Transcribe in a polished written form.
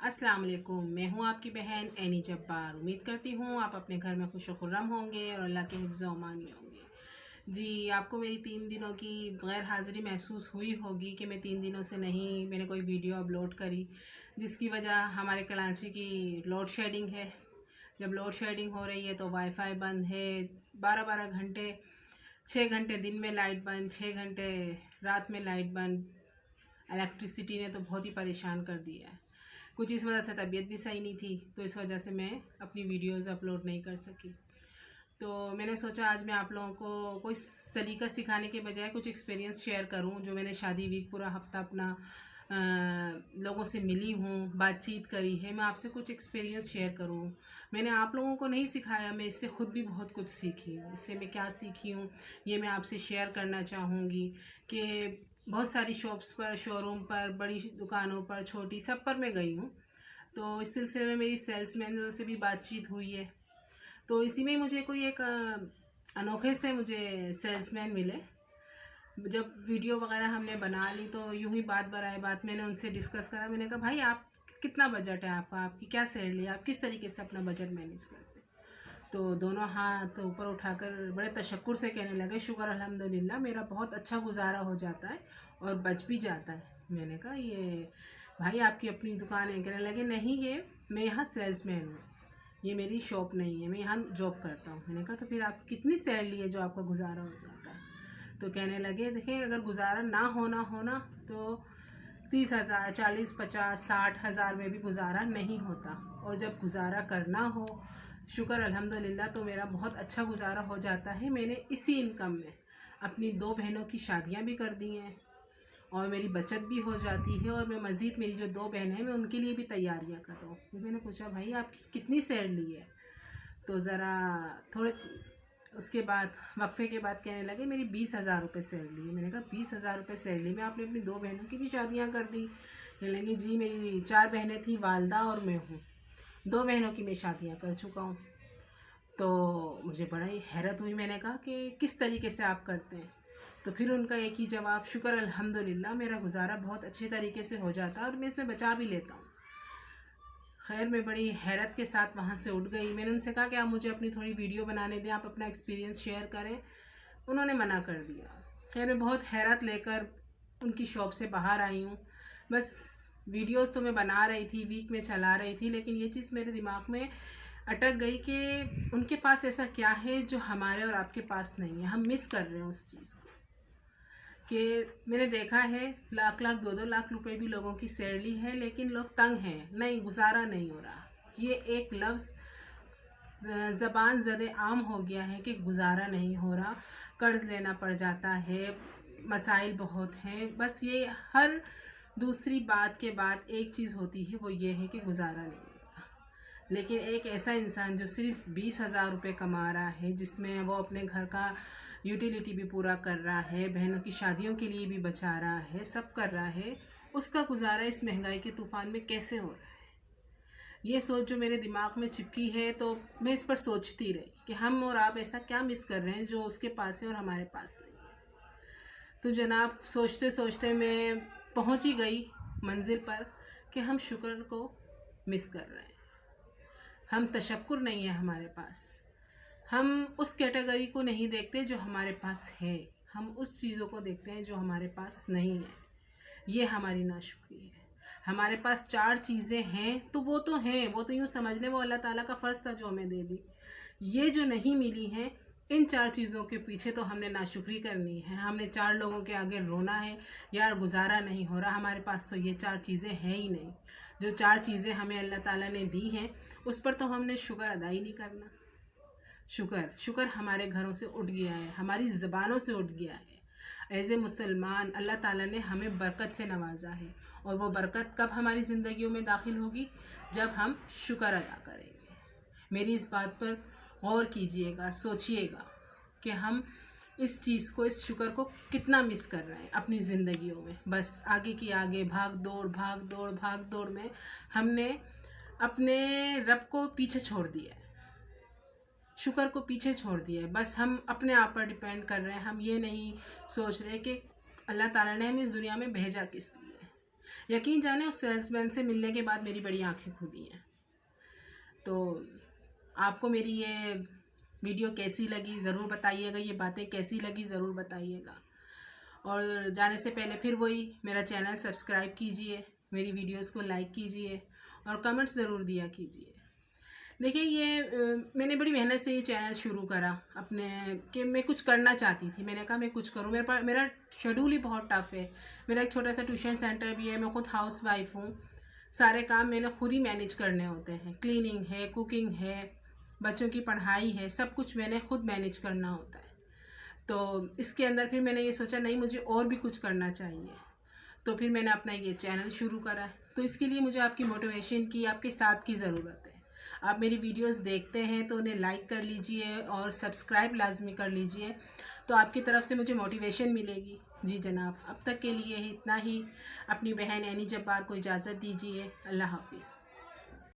अस्सलाम वालेकुम। मैं हूँ आपकी बहन एनी जब्बार। उम्मीद करती हूँ आप अपने घर में खुश खुर्रम होंगे और अल्लाह के हिफ्ज़ व अमान में होंगे। जी, आपको मेरी 3 दिनों की गैर हाज़िरी महसूस हुई होगी कि मैं 3 दिनों से नहीं मैंने कोई वीडियो अपलोड करी, जिसकी वजह हमारे कराची की लोड शेडिंग है। जब लोड शेडिंग हो रही है तो वाईफाई बंद है, 12-12 घंटे, 6 घंटे दिन में लाइट बंद, 6 घंटे रात में लाइट बंद। इलेक्ट्रिसिटी ने तो बहुत ही परेशान कर दिया है। कुछ इस वजह से तबीयत भी सही नहीं थी, तो इस वजह से मैं अपनी वीडियोज़ अपलोड नहीं कर सकी। तो मैंने सोचा आज मैं आप लोगों को कोई सलीका सिखाने के बजाय कुछ एक्सपीरियंस शेयर करूं, जो मैंने शादी वीक पूरा हफ्ता अपना लोगों से मिली हूँ, बातचीत करी है। मैं आपसे कुछ एक्सपीरियंस शेयर करूँ। मैंने आप लोगों को नहीं सिखाया, मैं इससे ख़ुद भी बहुत कुछ सीखी हूँ। इससे मैं क्या सीखी हूँ ये मैं आपसे शेयर करना चाहूँगी कि बहुत सारी शॉप्स पर, शोरूम पर, बड़ी दुकानों पर, छोटी, सब पर मैं गई हूँ। तो इस सिलसिले में मेरी सेल्समैन से भी बातचीत हुई है। तो इसी में मुझे कोई एक अनोखे से मुझे सेल्समैन मिले। जब वीडियो वगैरह हमने बना ली तो यूं ही बात बराए बात मैंने उनसे डिस्कस करा। मैंने कहा भाई आप कितना बजट है आपका, आपकी क्या सैलरी है, आप किस तरीके से अपना बजट मैनेज करते हैं। तो दोनों हाथ ऊपर उठाकर बड़े तशक्कुर से कहने लगे, शुक्र अल्हम्दुलिल्लाह मेरा बहुत अच्छा गुजारा हो जाता है और बच भी जाता है। मैंने कहा ये भाई आपकी अपनी दुकान है? कहने लगे नहीं, ये मैं यहाँ सेल्समैन हूँ, ये मेरी शॉप नहीं है, मैं यहाँ जॉब करता हूँ। मैंने कहा तो फिर आप कितनी सैलरी है जो आपका गुजारा हो जाता है? तो कहने लगे देखिए अगर गुजारा ना होना तो 30,000, 40, 50, 60,000 में भी गुजारा नहीं होता, और जब गुजारा करना हो, शुक्र अल्हम्दुलिल्लाह, तो मेरा बहुत अच्छा गुजारा हो जाता है। मैंने इसी इनकम में अपनी 2 बहनों की शादियां भी कर दी हैं और मेरी बचत भी हो जाती है, और मैं मज़ीद मेरी जो 2 बहनें हैं मैं उनके लिए भी तैयारियां कर रहा हूँ। तो मैंने पूछा भाई आपकी कितनी सैलरी है? तो ज़रा थोड़े उसके बाद वक्फे के बाद कहने लगे मेरी 20,000 रुपये सैलरी है। मैंने कहा 20,000 रुपये सैलरी में आपने अपनी 2 बहनों की भी शादियां कर दी? कहने लगी जी मेरी 4 बहनें थी, वालदा और मैं हूँ, 2 बहनों की मैं शादियां कर चुका हूँ। तो मुझे बड़ा ही हैरत हुई। मैंने कहा कि किस तरीके से आप करते हैं? तो फिर उनका एक ही जवाब, शुक्र अल्हम्दुलिल्लाह मेरा गुजारा बहुत अच्छे तरीके से हो जाता है और मैं इसमें बचा भी लेता हूँ। खैर मैं बड़ी हैरत के साथ वहाँ से उठ गई। मैंने उनसे कहा कि आप मुझे अपनी थोड़ी वीडियो बनाने दें, आप अपना एक्सपीरियंस शेयर करें। उन्होंने मना कर दिया। खैर मैं बहुत हैरत लेकर उनकी शॉप से बाहर आई हूँ। बस वीडियोस तो मैं बना रही थी, वीक में चला रही थी, लेकिन ये चीज़ मेरे दिमाग में अटक गई कि उनके पास ऐसा क्या है जो हमारे और आपके पास नहीं है। हम मिस कर रहे हैं उस चीज़ को। कि मैंने देखा है लाख लाख 2-2 लाख रुपए भी लोगों की सैलरी है, लेकिन लोग तंग हैं, नहीं गुजारा नहीं हो रहा। ये एक लफ्ज़ ज़बान ज़दे आम हो गया है कि गुजारा नहीं हो रहा, कर्ज़ लेना पड़ जाता है, मसाइल बहुत हैं। बस ये हर दूसरी बात के बाद एक चीज़ होती है, वो ये है कि गुजारा नहीं हो रहा। लेकिन एक ऐसा इंसान जो सिर्फ 20,000 रुपये कमा रहा है, जिसमें वो अपने घर का यूटिलिटी भी पूरा कर रहा है, बहनों की शादियों के लिए भी बचा रहा है, सब कर रहा है, उसका गुजारा इस महंगाई के तूफ़ान में कैसे हो रहा है? ये सोच जो मेरे दिमाग में चिपकी है, तो मैं इस पर सोचती रही कि हम और आप ऐसा क्या मिस कर रहे हैं जो उसके पास है और हमारे पास नहीं है। तो जनाब सोचते सोचते मैं पहुंच ही गई मंजिल पर कि हम शुक्र को मिस कर रहे हैं। हम तशक्कुर नहीं है हमारे पास। हम उस कैटेगरी को नहीं देखते जो हमारे पास है, हम उस चीज़ों को देखते हैं जो हमारे पास नहीं है। ये हमारी नाशुक्री है। हमारे पास 4 चीज़ें हैं तो वो तो हैं, वो तो यूँ समझ लें वो अल्लाह ताला का फ़र्ज़ था जो हमें दे दी। ये जो नहीं मिली हैं, इन 4 चीज़ों के पीछे तो हमने नाशुक्री करनी है। हमने 4 लोगों के आगे रोना है, यार गुजारा नहीं हो रहा, हमारे पास तो ये 4 चीज़ें हैं ही नहीं। जो 4 चीज़ें हमें अल्लाह ताला ने दी हैं उस पर तो हमने शुक्र अदा ही नहीं करना। शुक्र हमारे घरों से उठ गया है, हमारी ज़बानों से उठ गया है। एज़ ए मुसलमान अल्लाह ताला ने हमें बरकत से नवाजा है, और वो बरकत कब हमारी ज़िंदगियों में दाखिल होगी? जब हम शुक्र अदा करेंगे। मेरी इस बात पर गौर कीजिएगा, सोचिएगा कि हम इस चीज़ को, इस शुक्र को कितना मिस कर रहे हैं अपनी ज़िंदगियों में। बस आगे की आगे भाग दौड़ में हमने अपने रब को पीछे छोड़ दिया है, शुक्र को पीछे छोड़ दिया है। बस हम अपने आप पर डिपेंड कर रहे हैं। हम ये नहीं सोच रहे कि अल्लाह ताला ने हमें इस दुनिया में भेजा किस लिए। यकीन जाने उस सेल्समैन से मिलने के बाद मेरी बड़ी आंखें खुली हैं। तो आपको मेरी ये वीडियो कैसी लगी ज़रूर बताइएगा, ये बातें कैसी लगी ज़रूर बताइएगा। और जाने से पहले फिर वही, मेरा चैनल सब्सक्राइब कीजिए, मेरी वीडियोस को लाइक कीजिए और कमेंट्स ज़रूर दिया कीजिए। देखिए ये मैंने बड़ी मेहनत से ये चैनल शुरू करा अपने, कि मैं कुछ करना चाहती थी। मैंने कहा मैं कुछ करूँ, मेरे पास मेरा शेड्यूल ही बहुत टफ़ है। मेरा एक छोटा सा ट्यूशन सेंटर भी है, मैं खुद हाउस वाइफ हूँ। सारे काम मैंने खुद ही मैनेज करने होते हैं, क्लीनिंग है, कुकिंग है, बच्चों की पढ़ाई है, सब कुछ मैंने खुद मैनेज करना होता है। तो इसके अंदर फिर मैंने ये सोचा नहीं, मुझे और भी कुछ करना चाहिए। तो फिर मैंने अपना ये चैनल शुरू करा। तो इसके लिए मुझे आपकी मोटिवेशन की, आपके साथ की ज़रूरत है। आप मेरी वीडियोस देखते हैं तो उन्हें लाइक कर लीजिए और सब्सक्राइब लाजमी कर लीजिए, तो आपकी तरफ से मुझे मोटिवेशन मिलेगी। जी जनाब, अब तक के लिए इतना ही। अपनी बहन एनी जब्बार को इजाज़त दीजिए। अल्लाह हाफिज़।